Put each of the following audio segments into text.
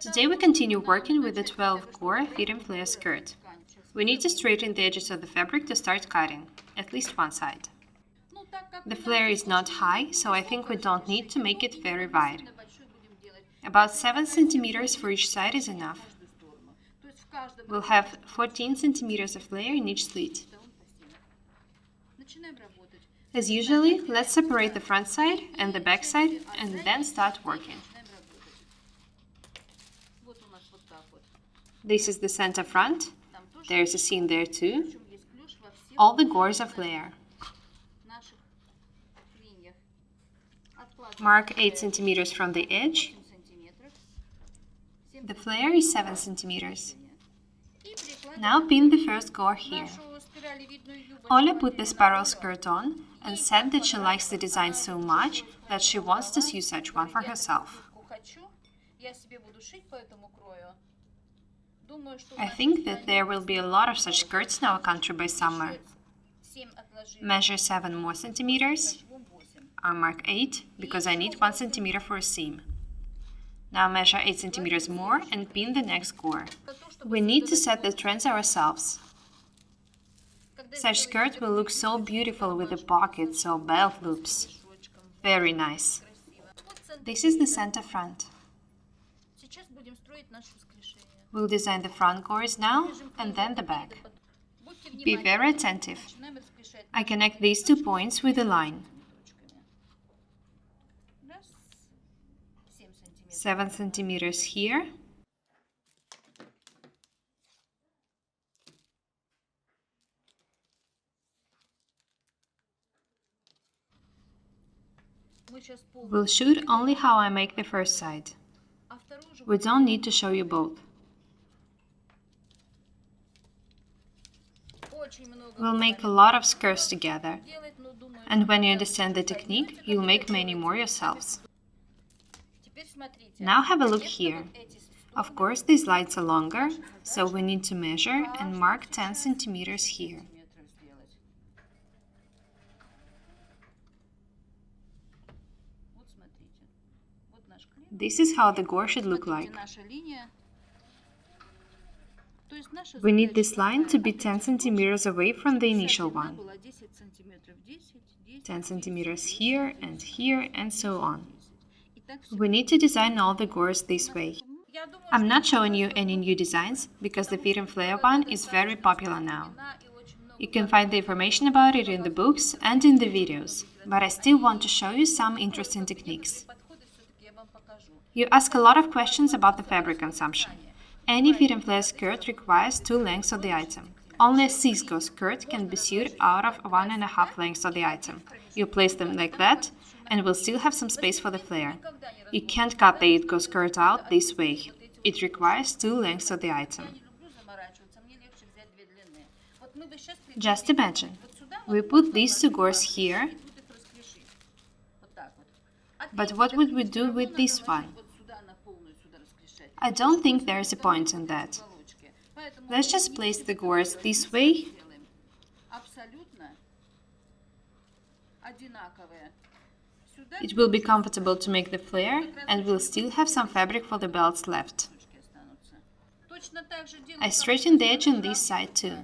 Today we continue working with the 12 gore fitting flare skirt. We need to straighten the edges of the fabric to start cutting, at least one side. The flare is not high, so I think we don't need to make it very wide. About 7 centimeters for each side is enough. We'll have 14 centimeters of flare in each slit. As usually, let's separate the front side and the back side and then start working. This is the center front. There's a seam there too. All the gores are flare. Mark 8 centimeters from the edge. The flare is 7 centimeters. Now pin the first gore here. Oля put the spiral skirt on and said that she likes the design so much that she wants to sew such one for herself. I think that there will be a lot of such skirts in our country by summer. Measure 7 more centimeters. I mark 8 because I need 1 centimeter for a seam. Now measure 8 centimeters more and pin the next gore. We need to set the trends ourselves. Such skirt will look so beautiful with the pockets or belt loops. Very nice. This is the center front. We'll design the front gores now and then the back. Be very attentive. I connect these 2 points with a line. 7 centimeters here. We'll shoot only how I make the first side. We don't need to show you both. We'll make a lot of skirts together, and when you understand the technique, you'll make many more yourselves. Now have a look here. Of course, these lines are longer, so we need to measure and mark 10 centimeters here. This is how the gore should look like. We need this line to be 10 centimeters away from the initial one. 10 centimeters here, and so on. We need to design all the gores this way. I'm not showing you any new designs, because the fit and flare one is very popular now. You can find the information about it in the books and in the videos, but I still want to show you some interesting techniques. You ask a lot of questions about the fabric consumption. Any fit and flare skirt requires 2 lengths of the item. Only a 6-go skirt can be sewed out of 1.5 lengths of the item. You place them like that, and we'll still have some space for the flare. You can't cut the 8-go skirt out this way. It requires 2 lengths of the item. Just imagine, we put these 2 gores here, but what would we do with this one? I don't think there is a point in that. Let's just place the gores this way. It will be comfortable to make the flare, and we'll still have some fabric for the belts left. I straightened the edge on this side too.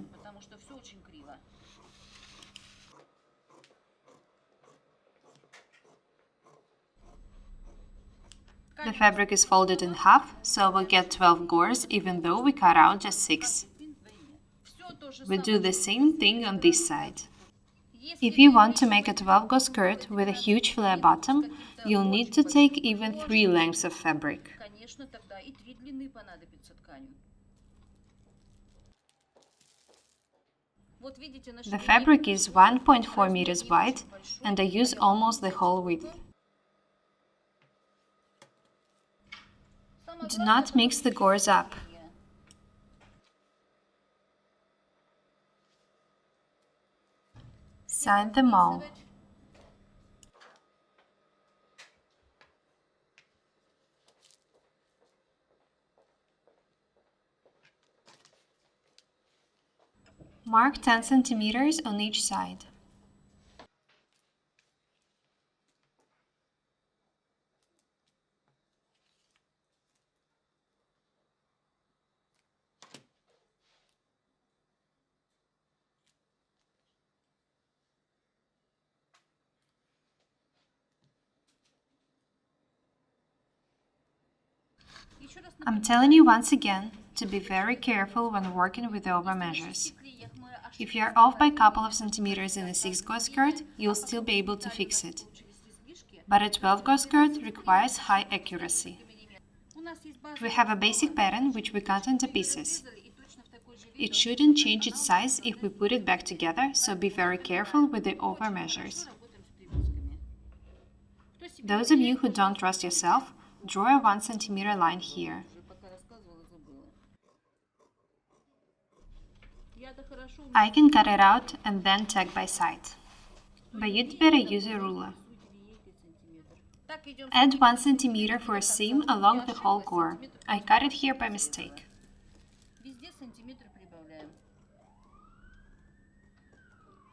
The fabric is folded in half, so we'll get 12 gores even though we cut out just 6. We do the same thing on this side. If you want to make a 12-go skirt with a huge flare bottom, you'll need to take even 3 lengths of fabric. The fabric is 1.4 meters wide, and I use almost the whole width. Do not mix the gores up. Sign them all. Mark 10 centimeters on each side. I'm telling you once again to be very careful when working with the over measures. If you're off by a couple of centimeters in a 6-gauze skirt, you'll still be able to fix it. But a 12-gauze skirt requires high accuracy. We have a basic pattern which we cut into pieces. It shouldn't change its size if we put it back together, so be very careful with the over measures. Those of you who don't trust yourself, draw a 1 centimeter line here. I can cut it out and then tack by side. But you'd better use a ruler. Add 1 centimeter for a seam along the whole gore. I cut it here by mistake.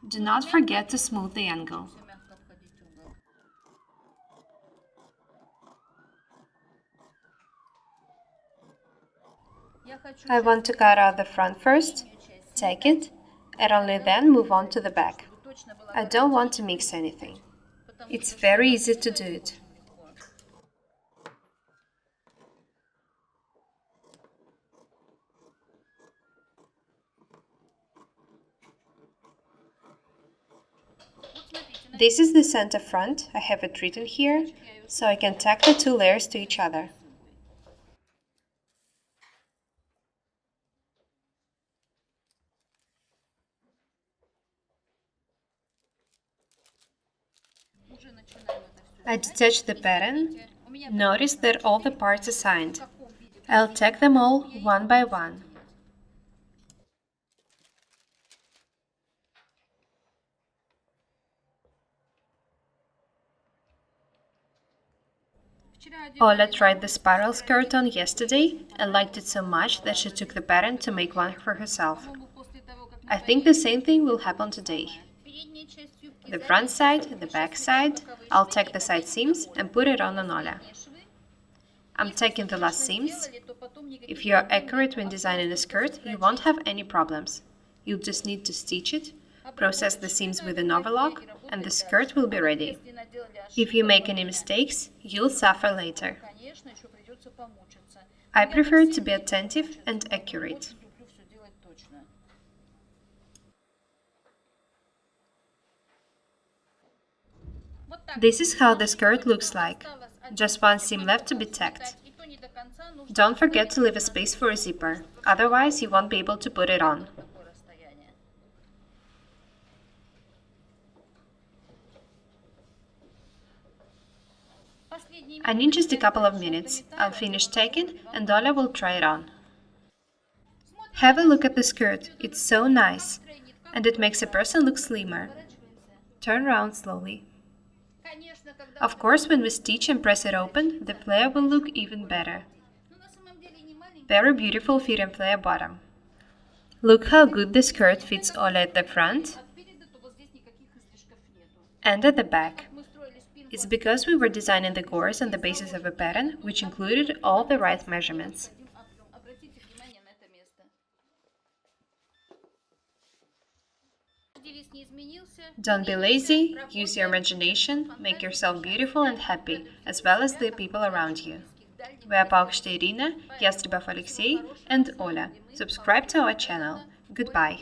Do not forget to smooth the angle. I want to cut out the front first, tack it, and only then move on to the back. I don't want to mix anything. It's very easy to do it. This is the center front. I have it written here, so I can tack the 2 layers to each other. I detach the pattern. Notice that all the parts are signed. I'll tack them all one by one. Ola tried the spiral skirt on yesterday and liked it so much that she took the pattern to make one for herself. I think the same thing will happen today. The front side, the back side, I'll tack the side seams and put it on Ola. I'm tacking the last seams. If you are accurate when designing a skirt, you won't have any problems. You'll just need to stitch it, process the seams with an overlock, and the skirt will be ready. If you make any mistakes, you'll suffer later. I prefer to be attentive and accurate. This is how the skirt looks like. Just 1 seam left to be tacked. Don't forget to leave a space for a zipper, otherwise you won't be able to put it on. I need just a couple of minutes. I'll finish tacking and Ola will try it on. Have a look at the skirt, it's so nice, and it makes a person look slimmer. Turn around slowly. Of course, when we stitch and press it open, the flare will look even better. Very beautiful fit and flare bottom. Look how good the skirt fits Ola at the front and at the back. It's because we were designing the gores on the basis of a pattern which included all the right measurements. Don't be lazy, use your imagination, make yourself beautiful and happy, as well as the people around you. We are Paukšte Irina, Yastribov Alexei and Ola. Subscribe to our channel. Goodbye.